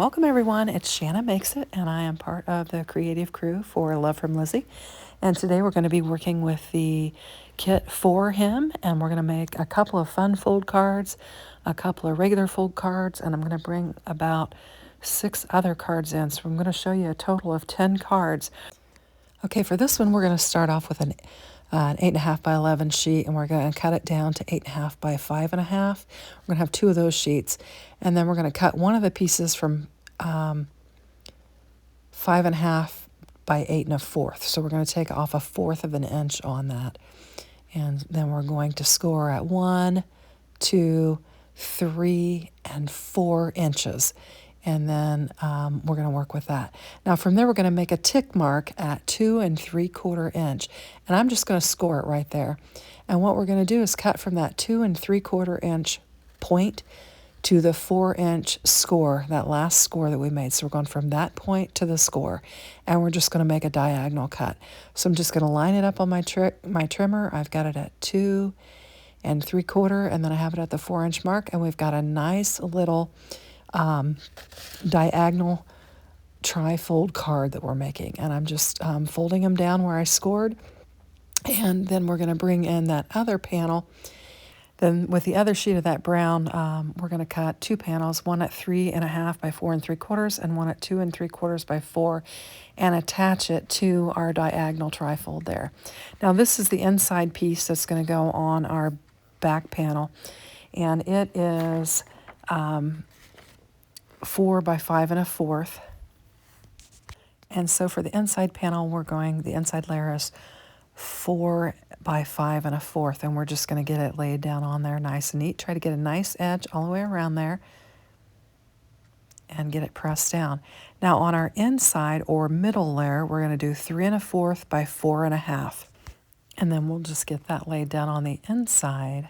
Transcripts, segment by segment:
welcome everyone. It's Shanna Makes It, and I am part of the creative crew for Love from Lizzie. And today we're going to be working with the kit for him, and we're going to make a couple of fun fold cards, a couple of regular fold cards, and I'm going to bring about 6 other cards in. So I'm going to show you a total of 10 cards. Okay, for this one we're going to start off with an 8.5 by 11 sheet, and we're going to cut it down to 8.5 by 5.5. We're going to have 2 of those sheets, and then we're going to cut one of the pieces from 5.5 by 8 1/4. So we're going to take off 1/4 of an inch on that, and then we're going to score at 1, 2, 3, and 4 inches. And then we're going to work with that. Now from there we're going to make a tick mark at 2 3/4 inch, and I'm just going to score it right there. And what we're going to do is cut from that 2 3/4 inch point to the 4-inch score, that last score that we made. So we're going from that point to the score, and we're just going to make a diagonal cut. So I'm just going to line it up on my trimmer. I've got it at 2 3/4, and then I have it at the 4-inch mark, and we've got a nice little diagonal trifold card that we're making, and I'm just folding them down where I scored, and then we're going to bring in that other panel. Then with the other sheet of that brown, we're going to cut 2 panels, one at 3.5 by 4 3/4 and one at 2 3/4 by 4, and attach it to our diagonal trifold there. Now this is the inside piece that's going to go on our back panel, and it is 4 by 5 1/4. And so for the inside panel, the inside layer is 4 by 5 1/4, and we're just going to get it laid down on there nice and neat. Try to get a nice edge all the way around there and get it pressed down. Now on our inside or middle layer, we're going to do 3 1/4 by 4 1/2. And then we'll just get that laid down on the inside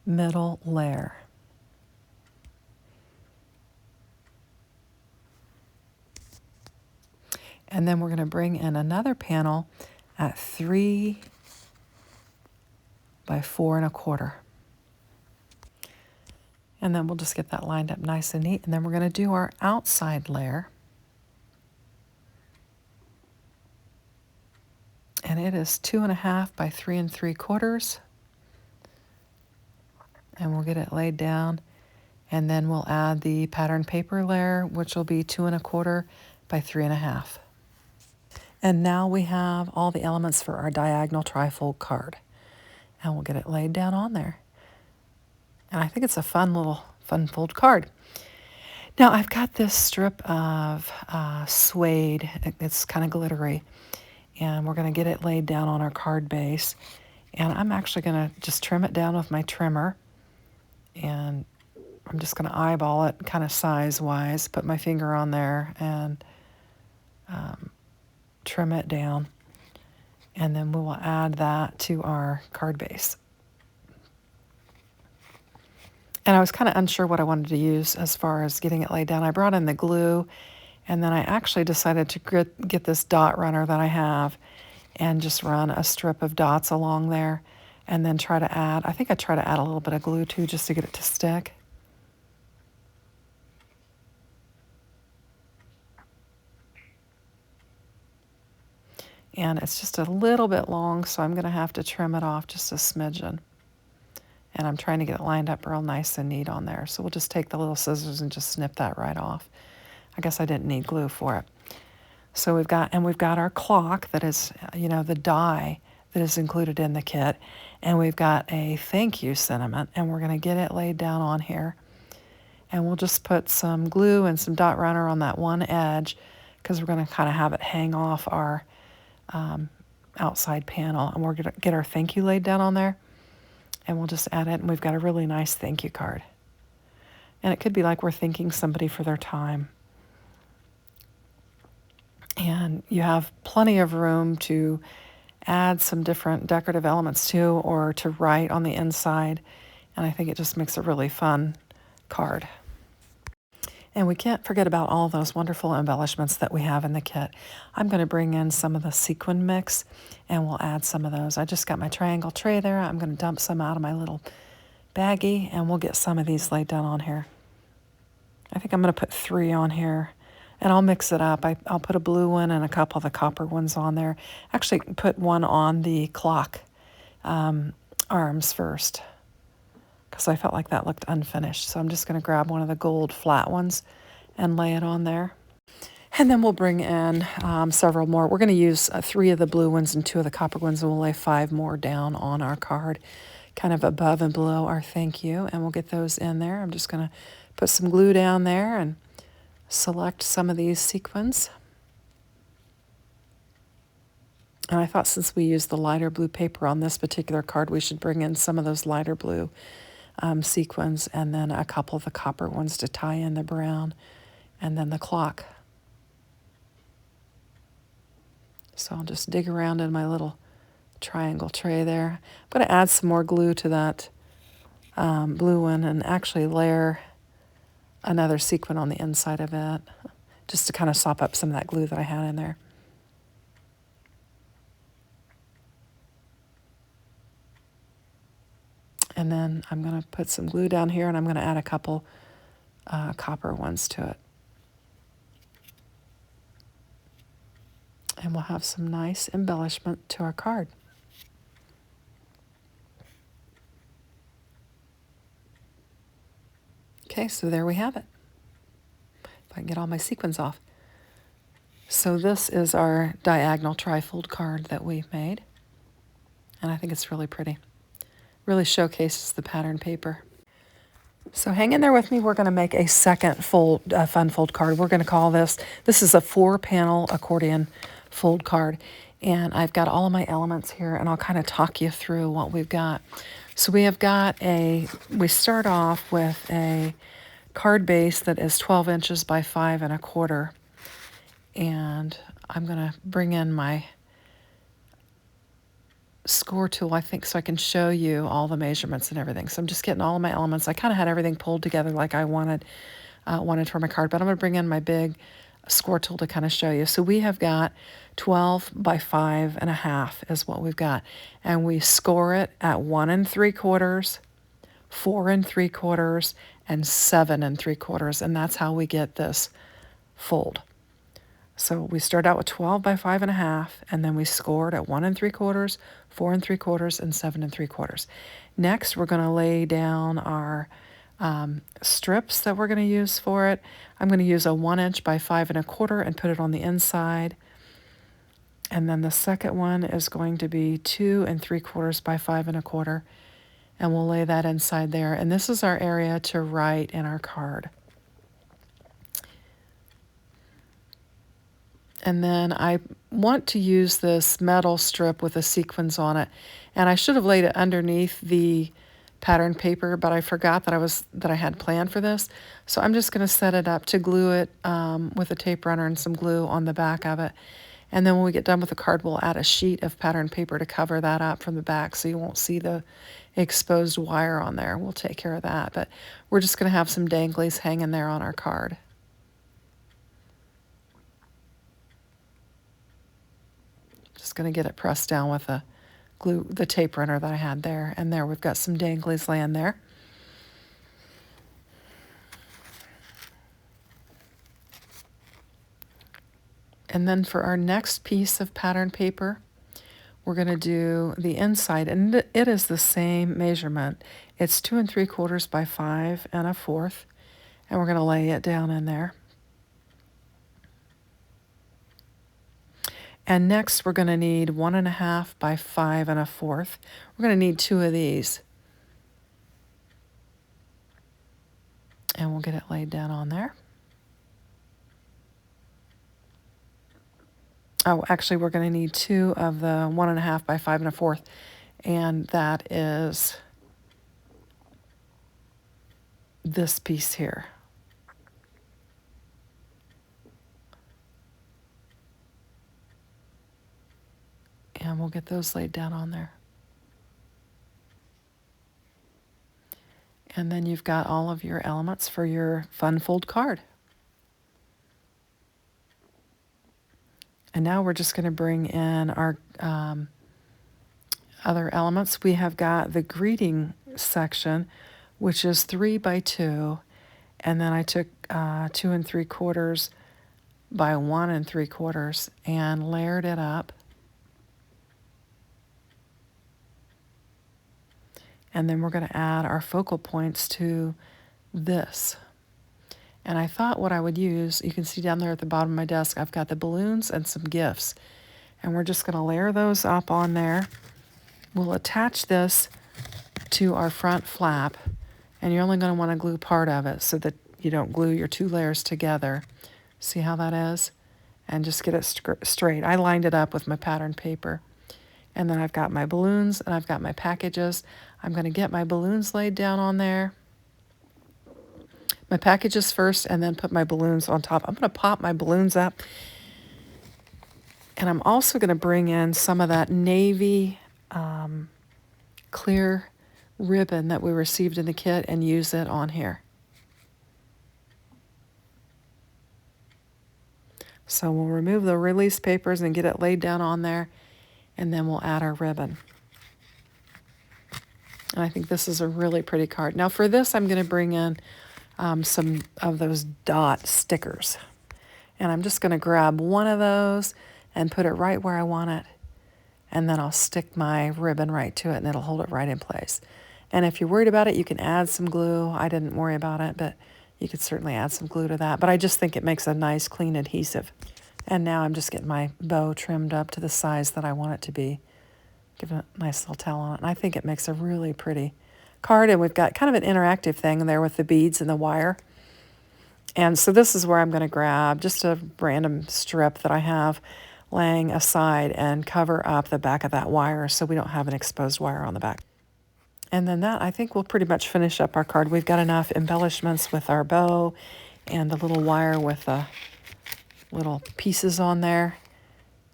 middle layer. And then we're going to bring in another panel at 3 by 4 1/4. And then we'll just get that lined up nice and neat. And then we're going to do our outside layer. And it is 2.5 by 3 3/4. And we'll get it laid down. And then we'll add the pattern paper layer, which will be 2 1/4 by 3 1/2. And now we have all the elements for our diagonal trifold card. And we'll get it laid down on there. And I think it's a fun fold card. Now I've got this strip of suede. It's kind of glittery. And we're going to get it laid down on our card base. And I'm actually going to just trim it down with my trimmer. And I'm just going to eyeball it kind of size-wise, put my finger on there, and trim it down, and then we will add that to our card base. And I was kind of unsure what I wanted to use as far as getting it laid down. I brought in the glue, and then I actually decided to get this dot runner that I have and just run a strip of dots along there, and then try to add, I think I try to add a little bit of glue too, just to get it to stick. And it's just a little bit long, so I'm going to have to trim it off just a smidgen. And I'm trying to get it lined up real nice and neat on there. So we'll just take the little scissors and just snip that right off. I guess I didn't need glue for it. So we've got our clock that is, the die that is included in the kit. And we've got a thank you sentiment, and we're going to get it laid down on here. And we'll just put some glue and some dot runner on that one edge, because we're going to kind of have it hang off our outside panel, and we're going to get our thank you laid down on there, and we'll just add it, and we've got a really nice thank you card. And it could be like we're thanking somebody for their time. And you have plenty of room to add some different decorative elements too, or to write on the inside, and I think it just makes a really fun card. And we can't forget about all those wonderful embellishments that we have in the kit. I'm going to bring in some of the sequin mix, and we'll add some of those. I just got my triangle tray there. I'm going to dump some out of my little baggie, and we'll get some of these laid down on here. I think I'm going to put 3 on here. And I'll mix it up. I'll put a blue one and a couple of the copper ones on there. Actually, put one on the clock arms first, because I felt like that looked unfinished. So I'm just going to grab one of the gold flat ones and lay it on there. And then we'll bring in several more. We're going to use 3 of the blue ones and 2 of the copper ones, and we'll lay 5 more down on our card, kind of above and below our thank you, and we'll get those in there. I'm just going to put some glue down there and select some of these sequins. And I thought since we used the lighter blue paper on this particular card, we should bring in some of those lighter blue sequins, and then a couple of the copper ones to tie in the brown, and then the clock. So I'll just dig around in my little triangle tray there. I'm going to add some more glue to that blue one and actually layer another sequin on the inside of it, just to kind of sop up some of that glue that I had in there. And then I'm going to put some glue down here, and I'm going to add a couple copper ones to it. And we'll have some nice embellishment to our card. Okay, so there we have it. If I can get all my sequins off. So this is our diagonal trifold card that we've made. And I think it's really pretty. Really showcases the pattern paper. So hang in there with me. We're going to make a second fun fold card. We're going to call this is a 4-panel accordion fold card. And I've got all of my elements here, and I'll kind of talk you through what we've got. So we start off with a card base that is 12 inches by 5 1/4. And I'm going to bring in my score tool, I think, so I can show you all the measurements and everything. So I'm just getting all of my elements. I kind of had everything pulled together like I wanted for my card, but I'm going to bring in my big score tool to kind of show you. So we have got 12 by 5 1/2 is what we've got. And we score it at 1 3/4, 4 3/4, and 7 3/4. And that's how we get this fold. So we start out with 12 by 5 1/2, and then we scored at 1 3/4, 4 3/4, and 7 3/4. Next, we're going to lay down our strips that we're going to use for it. I'm going to use a 1 inch by 5 1/4 and put it on the inside. And then the second one is going to be 2 3/4 by 5 1/4, and we'll lay that inside there. And this is our area to write in our card. And then I want to use this metal strip with the sequins on it. And I should have laid it underneath the pattern paper, but I forgot that I had planned for this. So I'm just going to set it up to glue it with a tape runner and some glue on the back of it. And then when we get done with the card, we'll add a sheet of pattern paper to cover that up from the back so you won't see the exposed wire on there. We'll take care of that. But we're just going to have some danglies hanging there on our card. Just going to get it pressed down with the tape runner that I had there. And there, we've got some danglies laying there. And then for our next piece of pattern paper, we're going to do the inside. And it is the same measurement. It's 2 3/4 by 5 1/4. And we're going to lay it down in there. And next, we're going to need 1 1/2 by 5 1/4. We're going to need 2 of these. And we'll get it laid down on there. Oh, actually, we're going to need 2 of the 1 1/2 by 5 1/4. And that is this piece here. And we'll get those laid down on there. And then you've got all of your elements for your fun fold card. And now we're just going to bring in our other elements. We have got the greeting section, which is 3 by 2. And then I took 2 3/4 by 1 3/4 and layered it up. And then we're going to add our focal points to this. And I thought what I would use, you can see down there at the bottom of my desk, I've got the balloons and some gifts. And we're just going to layer those up on there. We'll attach this to our front flap, and you're only going to want to glue part of it so that you don't glue your 2 layers together. See how that is? And just get it straight. I lined it up with my pattern paper. And then I've got my balloons and I've got my packages. I'm going to get my balloons laid down on there. My packages first and then put my balloons on top. I'm going to pop my balloons up. And I'm also going to bring in some of that navy clear ribbon that we received in the kit and use it on here. So we'll remove the release papers and get it laid down on there, and then we'll add our ribbon. And I think this is a really pretty card. Now for this, I'm going to bring in some of those dot stickers. And I'm just going to grab one of those and put it right where I want it. And then I'll stick my ribbon right to it, and it'll hold it right in place. And if you're worried about it, you can add some glue. I didn't worry about it, but you could certainly add some glue to that. But I just think it makes a nice, clean adhesive. And now I'm just getting my bow trimmed up to the size that I want it to be. Give it a nice little tail on it. And I think it makes a really pretty card. And we've got kind of an interactive thing there with the beads and the wire. And so this is where I'm going to grab just a random strip that I have laying aside and cover up the back of that wire so we don't have an exposed wire on the back. And then that, I think, will pretty much finish up our card. We've got enough embellishments with our bow and the little wire with the little pieces on there.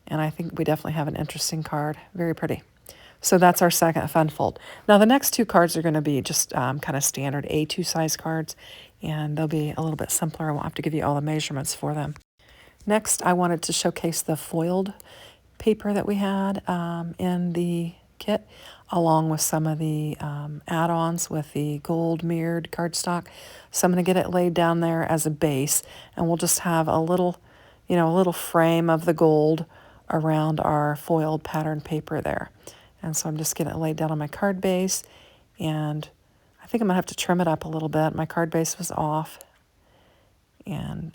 And I think we definitely have an interesting card. Very pretty. So that's our second fun fold. Now the next 2 cards are going to be just kind of standard A2 size cards, and they'll be a little bit simpler. I won't have to give you all the measurements for them. Next, I wanted to showcase the foiled paper that we had in the kit, along with some of the add-ons with the gold mirrored cardstock. So I'm going to get it laid down there as a base, and we'll just have a little, a little frame of the gold around our foiled pattern paper there. And so I'm just getting it laid down on my card base, and I think I'm going to have to trim it up a little bit. My card base was off, and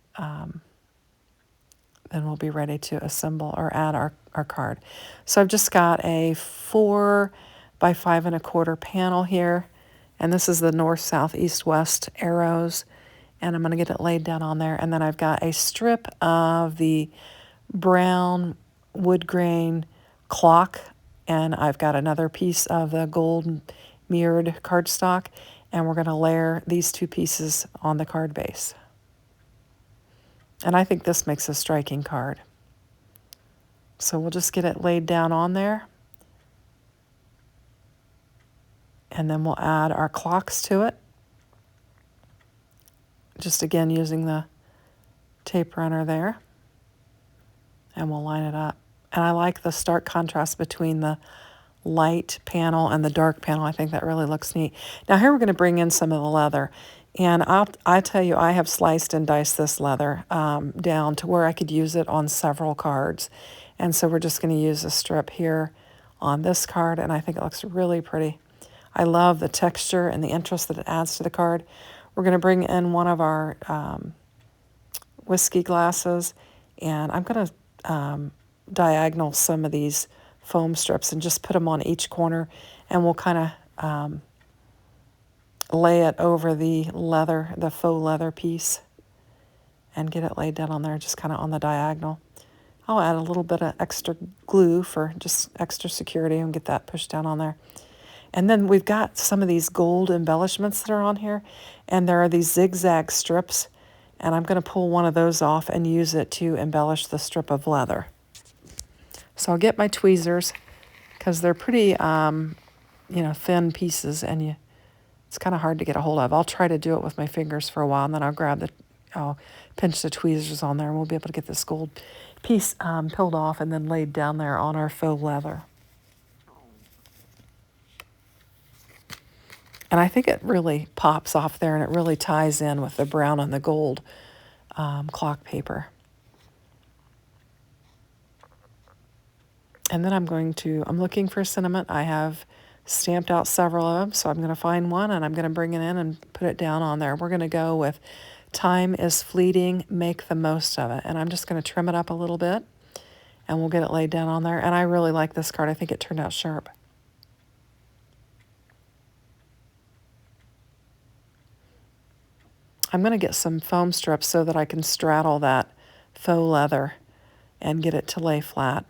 then we'll be ready to assemble or add our card. So I've just got a 4 by 5 1/4 panel here, and this is the north, south, east, west arrows, and I'm going to get it laid down on there. And then I've got a strip of the brown wood grain clock, and I've got another piece of the gold mirrored cardstock, and we're going to layer these 2 pieces on the card base. And I think this makes a striking card. So we'll just get it laid down on there. And then we'll add our clocks to it. Just again using the tape runner there. And we'll line it up. And I like the stark contrast between the light panel and the dark panel. I think that really looks neat. Now here we're going to bring in some of the leather. And I tell you, I have sliced and diced this leather down to where I could use it on several cards. And so we're just going to use a strip here on this card, and I think it looks really pretty. I love the texture and the interest that it adds to the card. We're going to bring in one of our whiskey glasses, and I'm going to diagonal some of these foam strips and just put them on each corner, and we'll kind of lay it over the leather, the faux leather piece, and get it laid down on there just kind of on the diagonal. I'll add a little bit of extra glue for just extra security and get that pushed down on there. And then we've got some of these gold embellishments that are on here, and there are these zigzag strips, and I'm going to pull one of those off and use it to embellish the strip of leather. So I'll get my tweezers, because they're pretty, thin pieces, and it's kind of hard to get a hold of. I'll try to do it with my fingers for a while, and then I'll pinch the tweezers on there, and we'll be able to get this gold piece peeled off and then laid down there on our faux leather. And I think it really pops off there, and it really ties in with the brown and the gold clock paper. And then I'm looking for sentiment. I have stamped out several of them, so I'm going to find one, and I'm going to bring it in and put it down on there. We're going to go with "Time is fleeting, make the most of it." And I'm just going to trim it up a little bit, and we'll get it laid down on there. And I really like this card. I think it turned out sharp. I'm going to get some foam strips so that I can straddle that faux leather and get it to lay flat.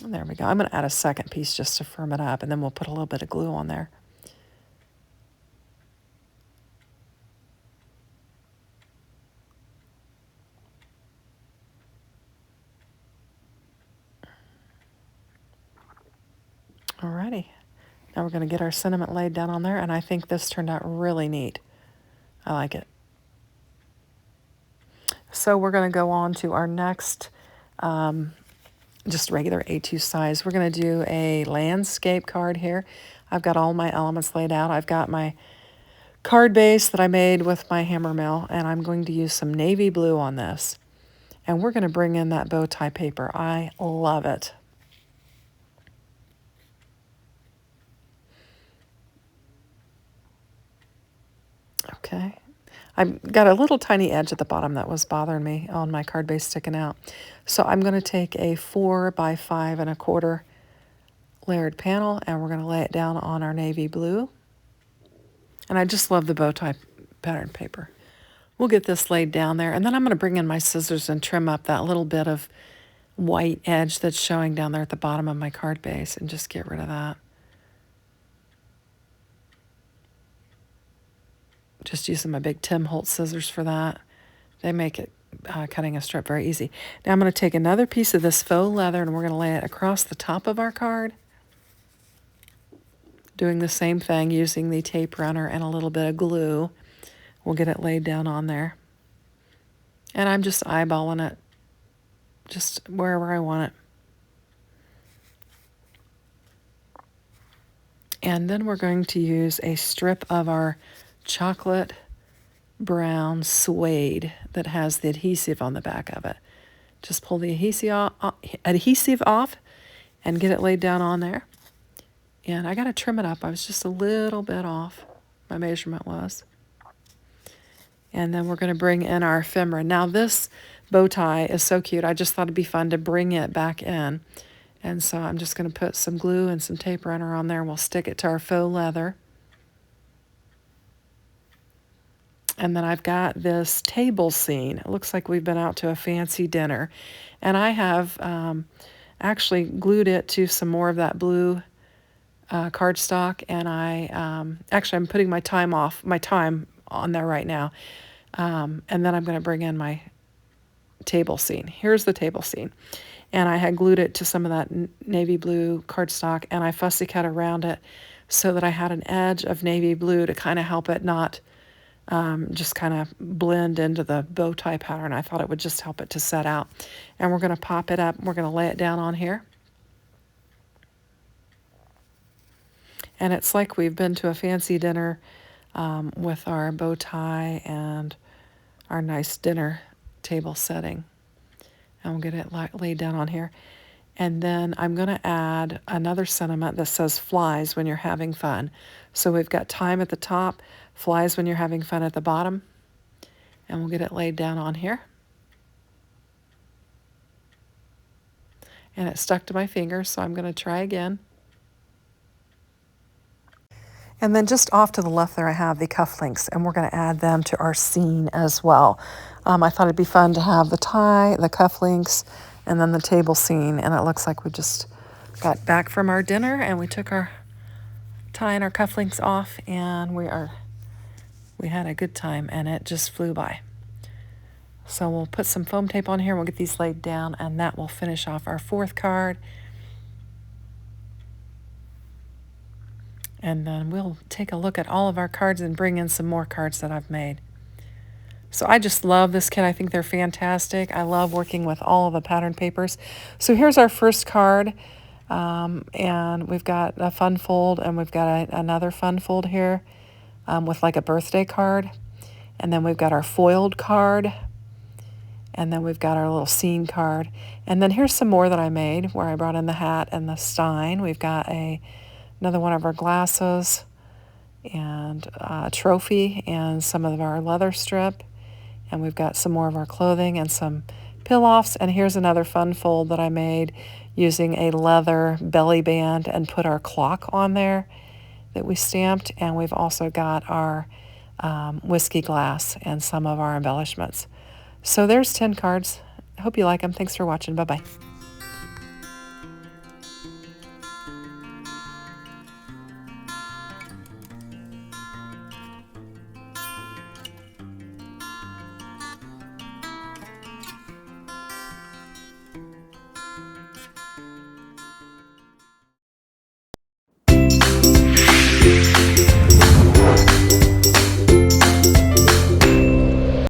There we go. I'm going to add a second piece just to firm it up, and then we'll put a little bit of glue on there. Alrighty. Now we're going to get our sentiment laid down on there, and I think this turned out really neat. I like it. So we're going to go on to our next just regular A2 size. We're going to do a landscape card here. I've got all my elements laid out. I've got my card base that I made with my hammer mill, and I'm going to use some navy blue on this. And we're going to bring in that bow tie paper. I love it. Okay. I've got a little tiny edge at the bottom that was bothering me on my card base sticking out. So I'm going to take a 4 by 5 1/4 layered panel, and we're going to lay it down on our navy blue. And I just love the bow tie pattern paper. We'll get this laid down there, and then I'm going to bring in my scissors and trim up that little bit of white edge that's showing down there at the bottom of my card base and just get rid of that. Just using my big Tim Holtz scissors for that. They make it cutting a strip very easy. Now I'm going to take another piece of this faux leather, and we're going to lay it across the top of our card. Doing the same thing, using the tape runner and a little bit of glue. We'll get it laid down on there. And I'm just eyeballing it, just wherever I want it. And then we're going to use a strip of our chocolate brown suede that has the adhesive on the back of it. Just pull the adhesive off and get it laid down on there. And I got to trim it up. I was just a little bit off, my measurement was. And then we're going to bring in our ephemera. Now this bow tie is so cute. I just thought it'd be fun to bring it back in. And so I'm just going to put some glue and some tape runner on there, and we'll stick it to our faux leather. And then I've got this table scene. It looks like we've been out to a fancy dinner. And I have actually glued it to some more of that blue cardstock. And I'm putting my time on there right now. And then I'm going to bring in my table scene. Here's the table scene. And I had glued it to some of that navy blue cardstock, and I fussy cut around it so that I had an edge of navy blue to kind of help it not just kind of blend into the bow tie pattern. I thought it would just help it to set out. And we're going to pop it up. We're going to lay it down on here. And it's like we've been to a fancy dinner with our bow tie and our nice dinner table setting. And we'll get it laid down on here. And then I'm going to add another sentiment that says flies when you're having fun. So we've got time at the top, flies when you're having fun at the bottom. And we'll get it laid down on here. And it stuck to my finger, so I'm going to try again. And then just off to the left there I have the cufflinks, and we're going to add them to our scene as well. I thought it'd be fun to have the tie, the cufflinks, and then the table scene. And it looks like we just got back from our dinner and we took our tie and our cufflinks off, and we had a good time, and it just flew by. So we'll put some foam tape on here, we'll get these laid down, and that will finish off our fourth card. And then we'll take a look at all of our cards and bring in some more cards that I've made. So I just love this kit. I think they're fantastic. I love working with all of the pattern papers. So here's our first card. And we've got a fun fold, and we've got another fun fold here with like a birthday card. And then we've got our foiled card. And then we've got our little scene card. And then here's some more that I made where I brought in the hat and the stein. We've got another one of our glasses and a trophy and some of our leather strip. And we've got some more of our clothing and some peel-offs. And here's another fun fold that I made using a leather belly band and put our clock on there that we stamped. And we've also got our whiskey glass and some of our embellishments. So there's 10 cards. I hope you like them. Thanks for watching. Bye-bye.